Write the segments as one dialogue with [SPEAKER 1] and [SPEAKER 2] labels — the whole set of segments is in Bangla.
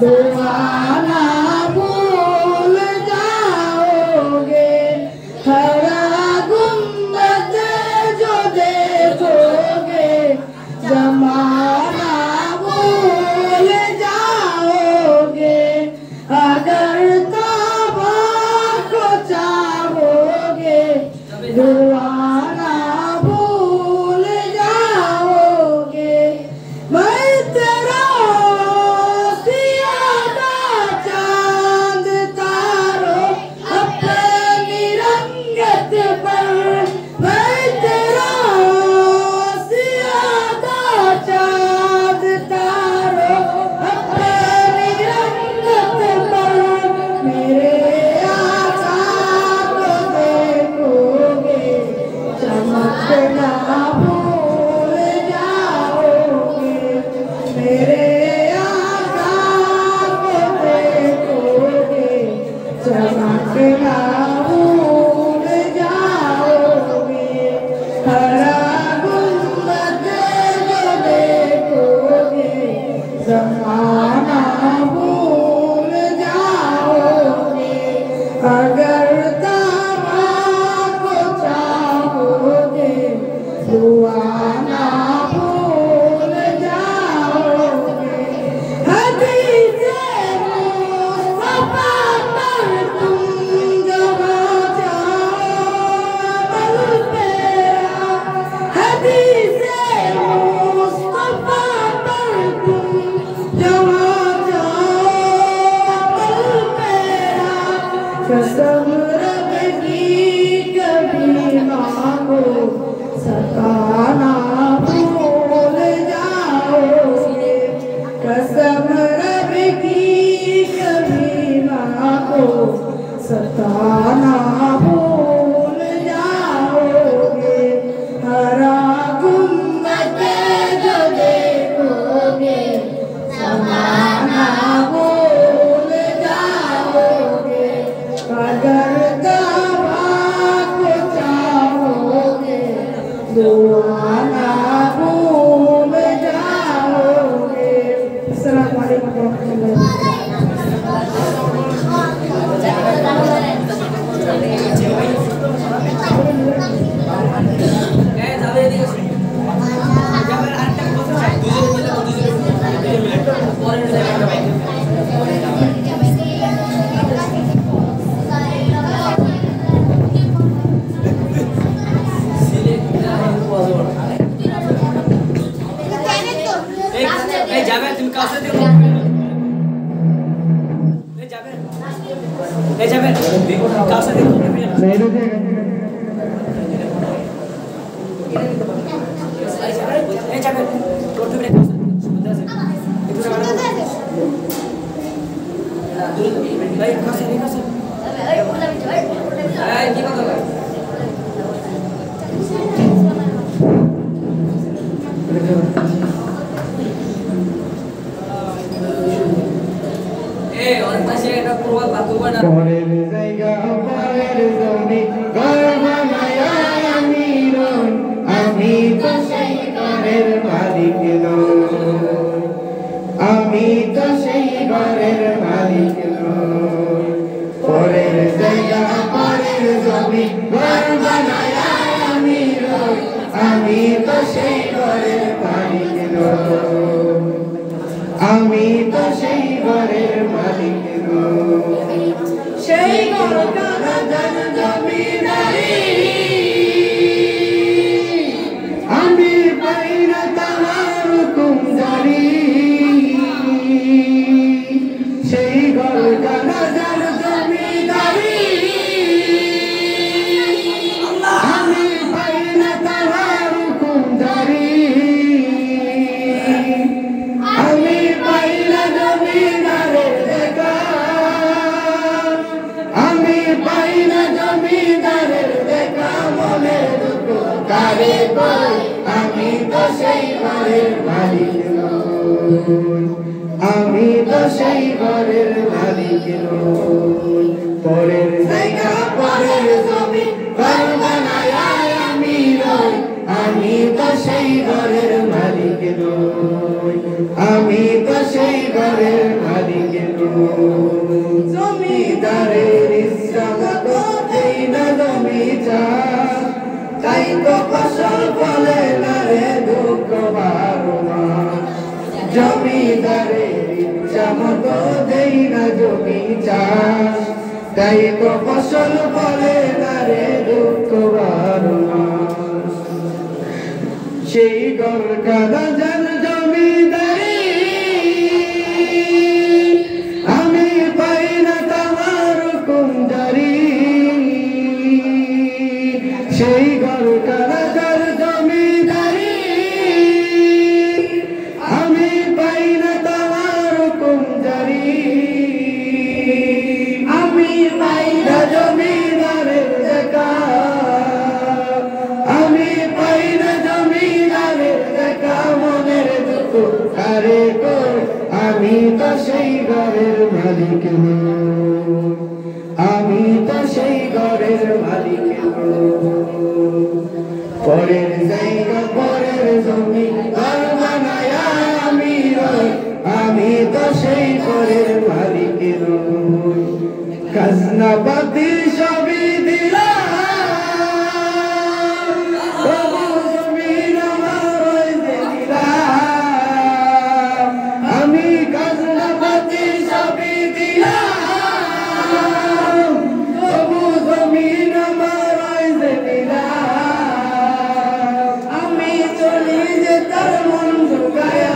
[SPEAKER 1] दुआना भूल जाओगे हरा गुंबद जो देखोगे जमाना भूल जाओगे अगर तौबा को चाहोगे दुआना भूल जाओगे मैं तेरा सियादा चांद तारों अपनी रंगत पर मैं तेरा सियादा चांद तारों अपनी रंगत पर मेरे आका को देखोगे चमकना भूल जाओगे मेरे आका को देखोगे चमकना भूल जाओगे हरा गुंबद जो देखोगे जमाना भूल जाओगे अगर तौबा को चाहोगे दुआना भूल जाओगे हदीसे मुस्तफा पर तुम जहाँ जाओ अमल तेरा हदीसे मुस्तफा पर तुम जहाँ जाओ अमल तेरा कसम रब की कभी मांगो सताना भूल जाओगे कसम रब की कभी मांगो सताना भूल जाओगे हरा गुंबद जो देखोगे समाना भूल जाओगे अगर तौबा को चाहोगे दुआना भूल जाओगे अस्सलामु अलैकुम
[SPEAKER 2] পরের জায়গা পরের জমি ঘর বানায়া আমি রই আমি তো সেই ঘরের মালিক নই আমি তো সেই ঘরের মালিক নই পরের জায়গা পরের জমি ঘর বানায়া আমি রই আমি তো সেই ঘরের মালিক নই আমি তো সেই ঘরের মালিক নই সেই ঘর কানাদান জমিদারি আমি পাই না তাহার হুকুম জারি সেই ঘর কানাদান জমিদারি আমি পাই না তাহার হুকুম জারি আমি পাই না জমিদারের দেখা আমি পাই না জমিদারের দেখা মনে দুঃখ কারে কই আমি তো সেই ঘরের মালিক নই আমি তো সেই ঘরের মালিক নই পরের জায়গা পরের জমি ঘর বানায়া আমি রই আমি তো সেই ঘরের মালিক নই আমি তো সেই ঘরের মালিক চাষ তাই তো ফসল ফলে না রে দুঃখ বারো মাস জমিদারের ইচ্ছা মতো দেই না জমি চাষ তাই তো ফসল ফলে না রে দুঃখ বারো মাস সেই গরকাদা যার জমিদারি আমি পাই না তোমার কুঞ্জারি সেই গরকাদা যার জমিদারি আমি পাই না তোমার কুঞ্জারি আমি পাই না জমিদারের দেখা আমি পাই না জমিদারের দেখা মনের দুঃখ আরে কই আমি তো সেই ঘরের মালিক নই আমি তো সেই ঘরের মালিক নই পরের জায়গা পরের জমি ঘর বানায়া আমি রই আমি তো সেই ঘরের মালিক নই খাজনা পাতি সবই দিলাম তবু জমিন আমার ওই যে দিলাম আমি খাজনা পাতি সবই দিলাম তবু জমিন আমার ওই যে দিলাম আমি চলি যে তার মন জুগায়া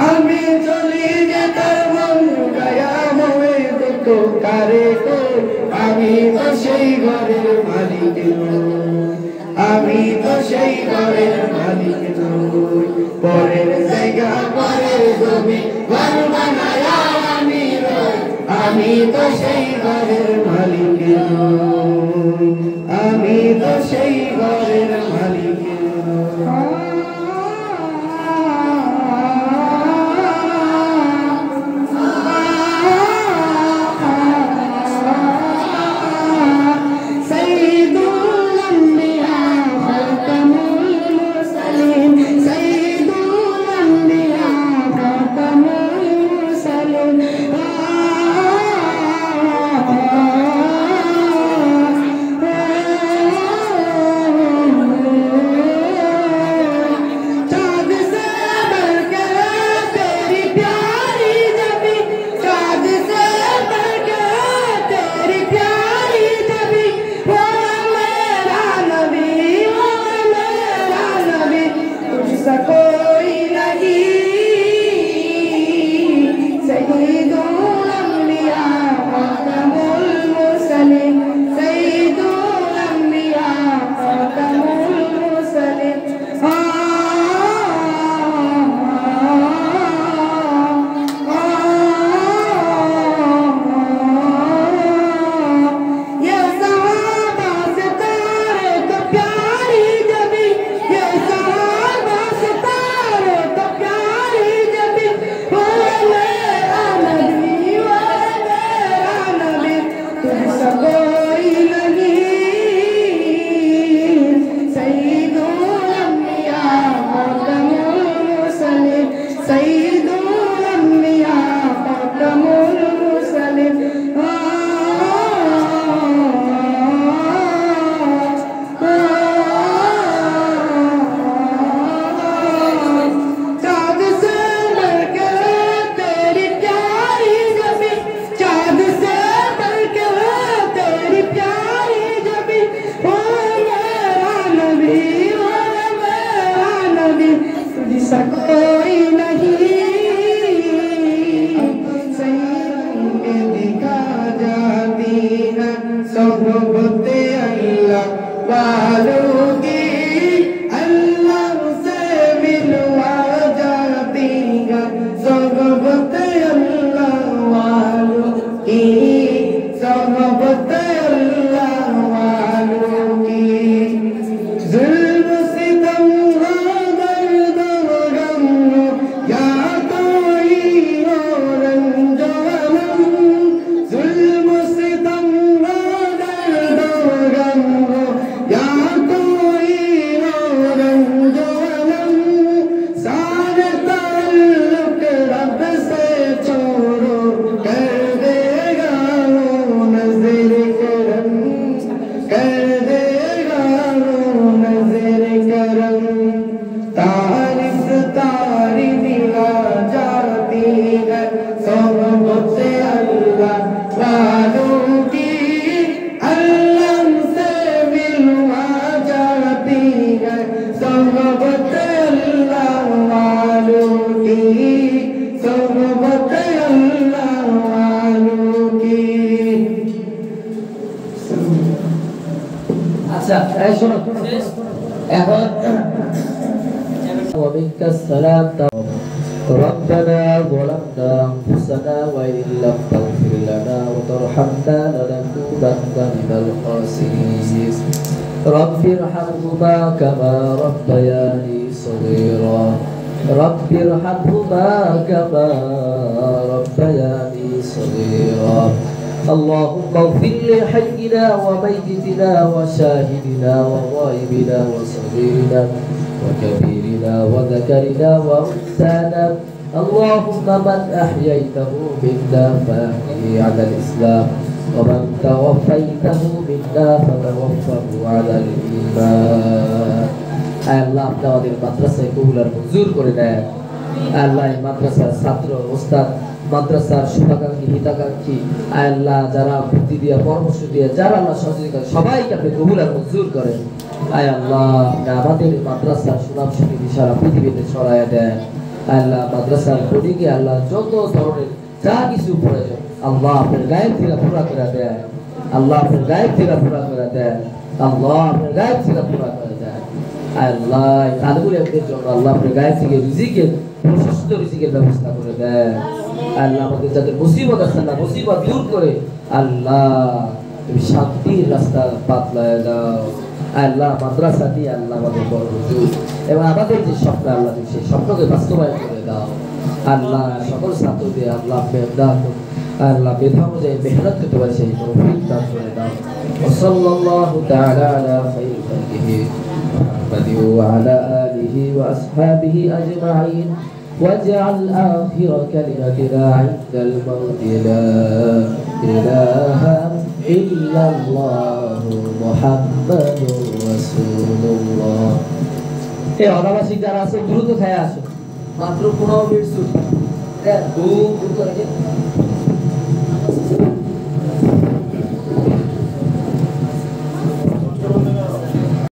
[SPEAKER 2] আমি চলি যে তার মন জুগায়া মোয়ে দুঃখ কারে কই আমি তো সেই ঘরের মালিক নই আমি তো সেই ঘরের মালিক নই পরের জায়গা পরের জমি ঘর বানায়া আমি রই আমি তো সেই ঘরের মালিক নই আমি তো সেই ঘরের মালিক Ya
[SPEAKER 3] আচ্ছা এই শোনো এখন ومنك السلام ربنا ظلمنا أنفسنا وإن لم تغفر لنا وترحمنا لنكونن من الخاسرين رب ارحمهما كما ربياني صغيرا رب ارحمهما كما ربياني صغيرا اللهم اغفر لحينا وميتنا وشاهدنا وغائبنا وصغيرنا وكبيرنا وذكرنا وأنثانا اللهم من أحييته منا فأحيه على الإسلام ومن توفيته منا فتوفه على الإيمان আল্লাহ আপনি আমাদের মাদ্রাসায় কবুল আর মঞ্জুর করে দেন আল্লাহ মাদ্রাসার ছাত্র ওস্তাদ মাদ্রাসার শুভাকাঙ্ক্ষী হিতাকাঙ্ক্ষী আল্লাহ যারা বুদ্ধি দিয়ে পরামর্শ দিয়ে যারা আল্লাহ সহযোগিতা সবাইকে আপনি কবুল আর মঞ্জুর করেন আয় আল্লাহ আমাদের মাদ্রাসার সুনাম সুখ্যাতি সারা পৃথিবীতে ছড়ায় দেন আল্লাহ মাদ্রাসার পরিকে আল্লাহ যত ধরনের যা কিছু প্রয়োজন আল্লাহ আপনার গায়েব থেকে পুরা করে দেন আল্লাহ আপনার গায়েব থেকে পুরা করে দেন আল্লাহ আপনার গায়েব থেকে পুরা করে দেন আল্লাহ তাদের জন্য আল্লাহ আপনার গায়েব থেকে রিজিকের প্রশস্ত রিজিকের ব্যবস্থা করে দেন আল্লাহ আমাদের যাদের মুসিবত আছে না মুসিবত দূর করে আল্লাহ তুমি শান্তির রাস্তা পাতলায় দাও আল্লাহ মাদ্রাসা দিয়ে আল্লাহ আমাদের বড় হুজুর এবং আমাদের যে স্বপ্ন আল্লাহ সেই স্বপ্নকে বাস্তবায়ন করে দাও আল্লাহ সকল ছাত্রদের আল্লাহ মেহনত আল্লাহ মেধা অনুযায়ী মেহনত করতে পারে সেই তৌফিক দান করে দাও সাল্লাল্লাহু তাআলা আলা খায়রি খালকিহি মুহাম্মাদিন ওয়া আলা আলিহি ওয়া আসহাবিহি আজমাইন واجعل آخر كلمتنا عند الموت لا إله إلا الله محمد رسول الله এই অনাবাসিক যারা আছে দ্রুত খায় আসো মাত্র 15 মিনিট ছুটি